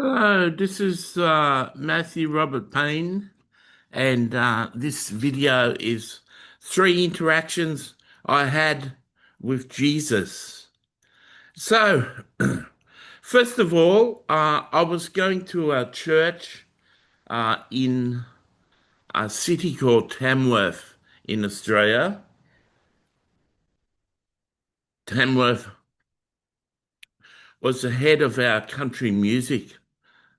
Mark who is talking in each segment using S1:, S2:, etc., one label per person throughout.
S1: Hello, this is Matthew Robert Payne, and this video is three interactions I had with Jesus. So, first of all, I was going to a church in a city called Tamworth in Australia. Tamworth was the head of our country music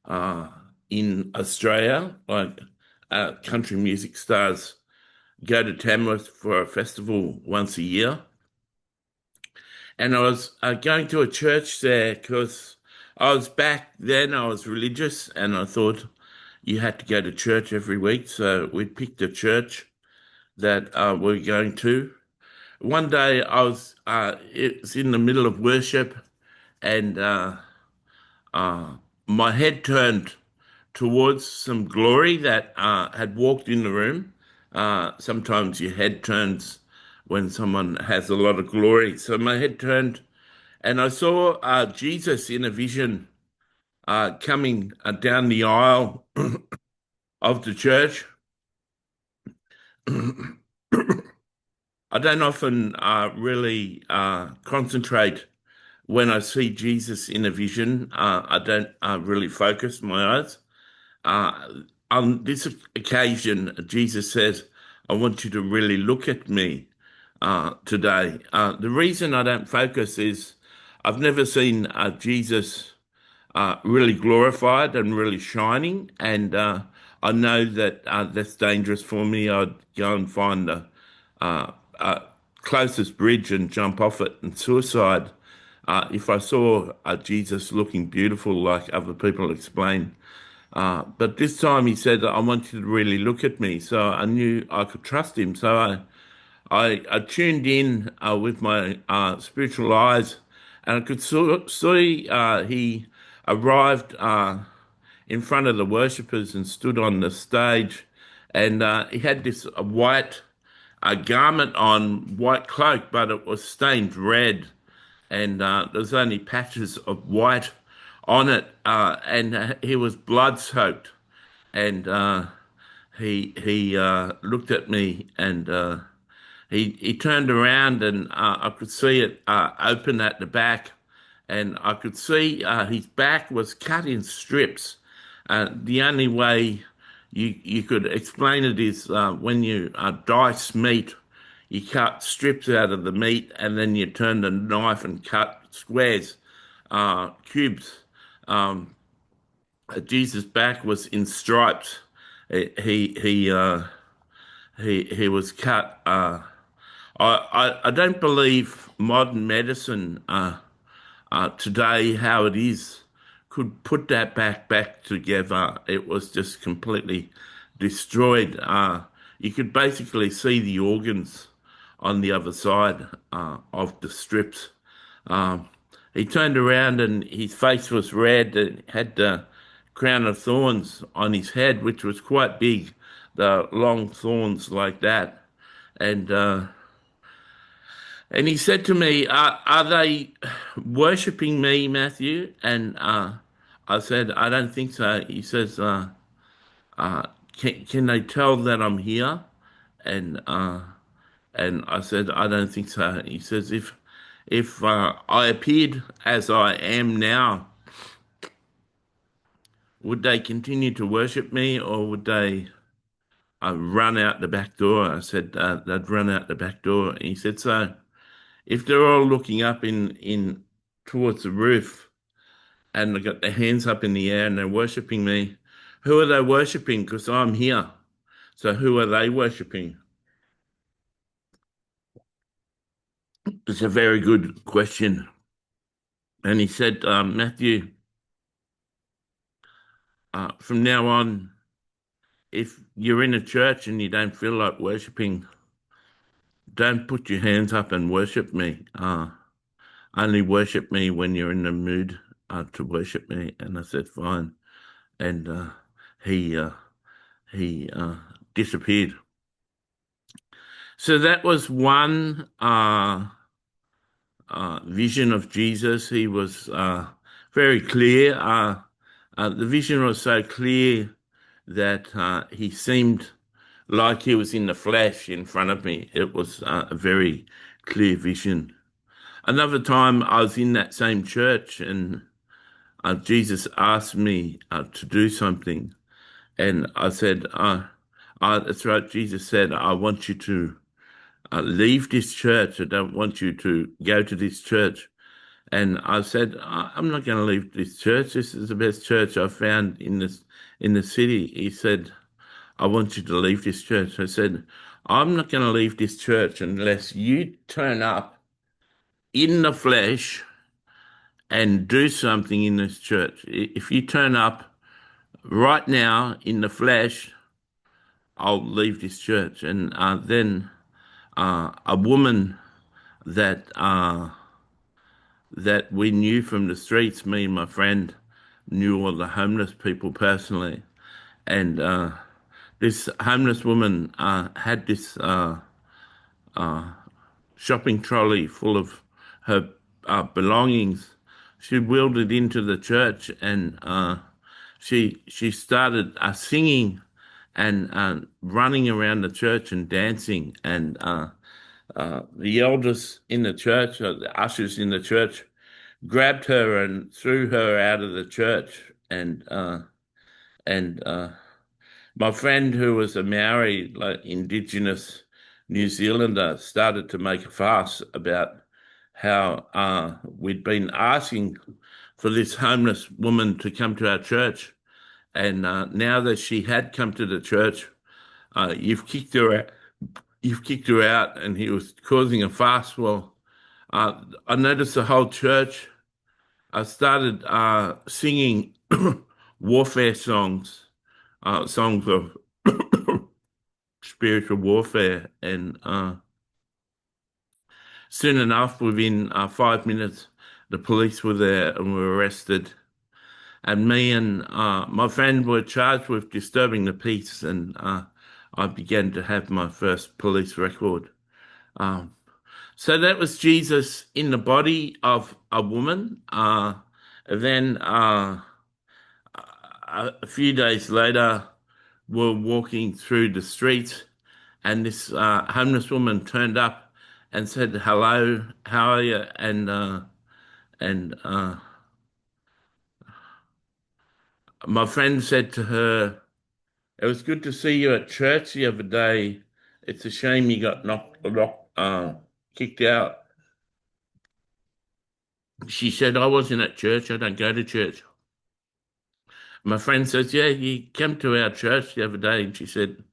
S1: uh, in Australia, like country music stars go to Tamworth for a festival once a year. And I was going to a church there because I was back then, I was religious, and I thought you had to go to church every week. So we picked a church that we were going to. One day it was in the middle of worship, and uh, my head turned towards some glory that had walked in the room. Sometimes your head turns when someone has a lot of glory. So my head turned, and I saw Jesus in a vision coming down the aisle of the church. I don't often really concentrate when I see Jesus in a vision. I don't really focus my eyes. Uh, on this occasion, Jesus says, I want you to really look at me today. The reason I don't focus is I've never seen Jesus really glorified and really shining, and I know that that's dangerous for me. I'd go and find the uh, uh, closest bridge and jump off it and suicide if I saw Jesus looking beautiful like other people explain. But this time he said, I want you to really look at me. So I knew I could trust him. So I tuned in with my spiritual eyes, and I could see he arrived in front of the worshippers and stood on the stage. And he had this white garment on, white cloak, but it was stained red, and there's only patches of white on it, and he was blood soaked, and he looked at me, and he turned around, and I could see it open at the back, and I could see his back was cut in strips. The only way you could explain it is when you dice meat, you cut strips out of the meat, and then you turn the knife and cut squares, cubes. Um, Jesus' back was in stripes. He he uh, he was cut. I don't believe modern medicine today, how it is, could put that back together. It was just completely destroyed. You could basically see the organs on the other side of the strips. Um, he turned around and his face was red and had the crown of thorns on his head, which was quite big, the long thorns like that. And he said to me, are they worshipping me, Matthew? And I said, I don't think so. He says, uh, can they tell that I'm here? And and I said, I don't think so. He says, if I appeared as I am now, would they continue to worship me, or would they run out the back door? I said, they'd run out the back door. And he said, so if they're all looking up in towards the roof and they've got their hands up in the air and they're worshipping me, who are they worshipping? Because I'm here. So who are they worshipping? It's a very good question. And he said, Matthew, from now on, if you're in a church and you don't feel like worshipping, don't put your hands up and worship me. Only worship me when you're in the mood to worship me. And I said, fine. And he uh, he disappeared. So that was one vision of Jesus. He was very clear. the vision was so clear that he seemed like he was in the flesh in front of me. It was a very clear vision. Another time I was in that same church and Jesus asked me to do something. And I said, that's right. Jesus said, I want you to leave this church. I don't want you to go to this church. And I said, I'm not going to leave this church. This is the best church I've found in the city. He said, I want you to leave this church. I said, I'm not going to leave this church unless you turn up in the flesh and do something in this church. If you turn up right now in the flesh, I'll leave this church. And then a woman that that we knew from the streets, me and my friend knew all the homeless people personally, and this homeless woman had this shopping trolley full of her belongings. She wheeled it into the church, and she started singing and running around the church and dancing. And the elders in the church, the ushers in the church, grabbed her and threw her out of the church. And my friend, who was a Maori, like Indigenous New Zealander, started to make a fuss about how we'd been asking for this homeless woman to come to our church, and now that she had come to the church, you've kicked her out. You've kicked her out, and he was causing a fuss. Well, I noticed the whole church. I started singing warfare songs, songs of spiritual warfare, and soon enough, within 5 minutes, the police were there and were arrested. And me and my friend were charged with disturbing the peace, and I began to have my first police record. Um, so that was Jesus in the body of a woman. Then a few days later, we're walking through the streets, and this homeless woman turned up and said, "Hello, how are you?" And my friend said to her, "It was good to see you at church the other day. It's a shame you got kicked out." She said, "I wasn't at church. I don't go to church." My friend says, "Yeah, you came to our church the other day." And she said,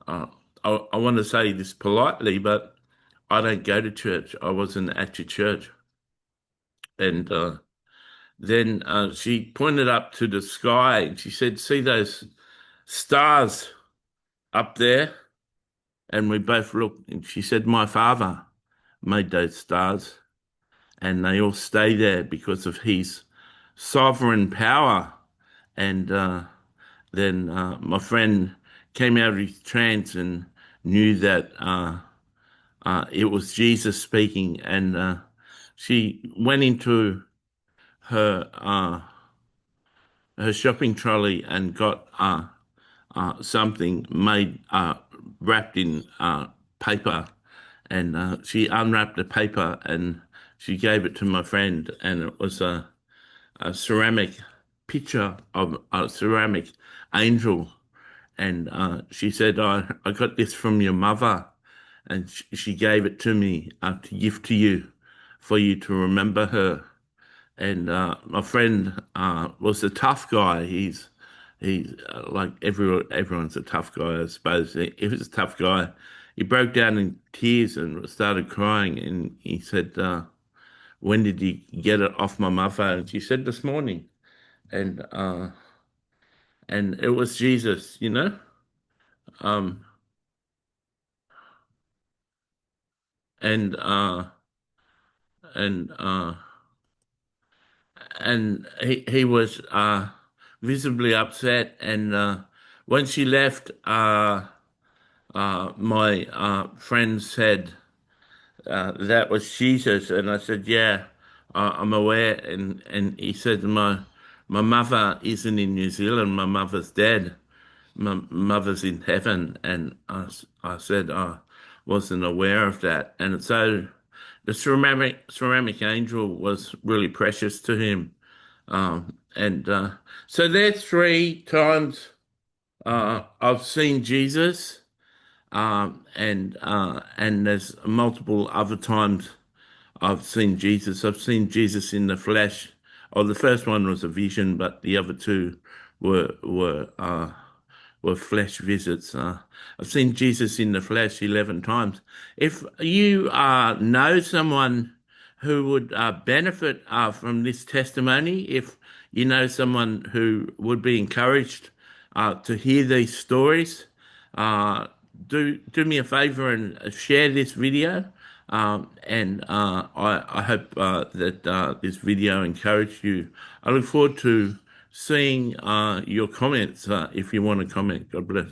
S1: uh, I want to say this politely, but I don't go to church. I wasn't at your church." And then she pointed up to the sky and she said, "See those stars up there?" And we both looked, and she said, "My father made those stars, and they all stay there because of his sovereign power." And then my friend came out of his trance and knew that it was Jesus speaking. And she went into her her shopping trolley and got something made wrapped in paper, and she unwrapped the paper and she gave it to my friend, and it was a ceramic picture of a ceramic angel. And she said, I got this from your mother, and she gave it to me to give to you for you to remember her. And my friend was a tough guy. He's like everyone's a tough guy, I suppose. He was a tough guy. He broke down in tears and started crying. And he said, "When did you get it off my mother?" And she said, "This morning." And and it was Jesus, you know. Um, and uh, and uh, and he was visibly upset. And when she left, my friend said that was Jesus, and I said, "Yeah, I'm aware." And he said, my mother isn't in New Zealand. My mother's dead. My mother's in heaven, and I said I wasn't aware of that. And so the ceramic angel was really precious to him. And so there's three times I've seen Jesus. And there's multiple other times I've seen Jesus. I've seen Jesus in the flesh. Oh, the first one was a vision, but the other two were flesh visits. I've seen Jesus in the flesh 11 times. If you know someone who would benefit from this testimony, if you know someone who would be encouraged to hear these stories, uh, do me a favor and share this video. And I hope that this video encouraged you. I look forward to seeing your comments if you want to comment. God bless.